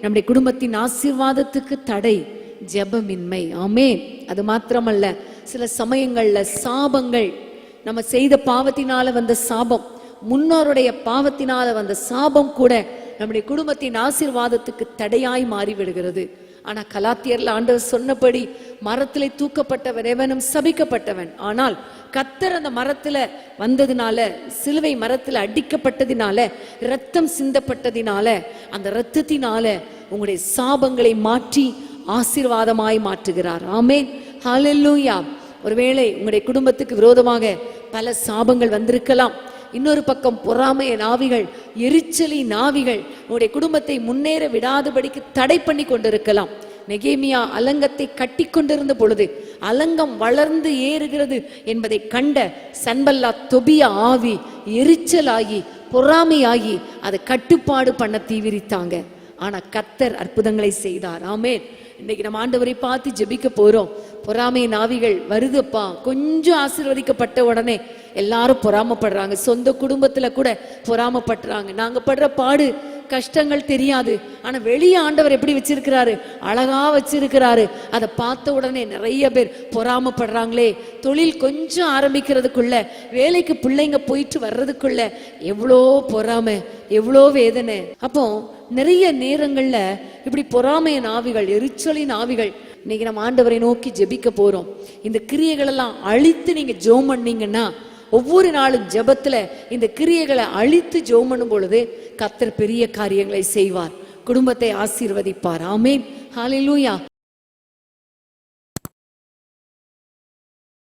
நம்முடைய குடும்பத்தின் ஆசீர்வாதத்துக்கு தடை ஜெபமின்மை. ஆமென். அது மாத்திரமல்ல, சில சமயங்கள்ல சாபங்கள், நம்ம செய்த பாவத்தினால வந்த சாபம், முன்னோருடைய பாவத்தினால வந்த சாபம் கூட நம்முடைய குடும்பத்தின் ஆசீர்வாதத்துக்கு தடையாய் மாறிவிடுகிறது. ஆனா கலாத்தியர்ல ஆண்டவர் சொன்னபடி மரத்திலே தூக்கப்பட்டவன் எவனும் சபிக்கப்பட்டவன். ஆனால் கர்த்தர் அந்த மரத்துல வந்ததினால, சிலுவை மரத்துல அடிக்கப்பட்டதினால, இரத்தம் சிந்தப்பட்டதினால, அந்த இரத்தத்தினால உங்களுடைய சாபங்களை மாற்றி ஆசீர்வாதமாய் மாற்றுகிறார். ஆமென், ஹல்லேலூயா. ஒருவேளை உங்களுடைய குடும்பத்துக்கு விரோதமாக பல சாபங்கள் வந்திருக்கலாம். இன்னொரு பக்கம் பொறாமைய ஆவிகள், எரிச்சலின் ஆவிகள் உங்களுடைய குடும்பத்தை முன்னேற விடாதபடிக்கு தடை பண்ணி கொண்டிருக்கலாம். நெகேமியா அலங்கத்தை கட்டி கொண்டிருந்த பொழுது அலங்கம் வளர்ந்து ஏறுகிறது என்பதை கண்ட சன்பல்லாத் தொபியா ஆவி எரிச்சலாகி பொறாமையாகி அதை கட்டுப்பாடு பண்ண தீவிரித்தாங்க. ஆனா கர்த்தர் அற்புதங்களை செய்தார். ஆமென். இன்னைக்கு நம்ம ஆண்டவரை பார்த்து ஜெபிக்க போறோம். பொறாமையின் ஆவிகள் வருதுப்பா, கொஞ்சம் ஆசீர்வதிக்கப்பட்ட உடனே எல்லாரும் பொறாமப்படுறாங்க. சொந்த குடும்பத்துல கூட பொறாமப்படுறாங்க. நாங்க படுற பாடு கஷ்டங்கள் தெரியாது, ஆனா வெளியே ஆண்டவர் எப்படி வச்சிருக்கிறாரு, அழகா வச்சிருக்கிறாரு. அதை பார்த்த உடனே நிறைய பேர் பொறாமப்படுறாங்களே. தொழில் கொஞ்சம் ஆரம்பிக்கிறதுக்குள்ள, வேலைக்கு பிள்ளைங்க போயிட்டு வர்றதுக்குள்ள எவ்வளோ பொறாமை, எவ்வளோ வேதனை. அப்போ நிறைய நேரங்கள்ல இப்படி பொறாமையின் ஆவிகள், எரிச்சலின் ஆவிகள். இன்னைக்கு நம்ம ஆண்டவரை நோக்கி ஜெபிக்க போறோம். இந்த கிரியைகள் எல்லாம் அழித்து நீங்க ஜெபம் பண்ணீங்கன்னா, ஒவ்வொரு நாளும் ஜெபத்துல இந்த கிரியைகளை அழித்து ஜெபம் பண்ணும் பொழுது கர்த்தர் பெரிய காரியங்களை செய்வார், குடும்பத்தை ஆசீர்வதிப்பார். ஆமென், ஹல்லேலூயா.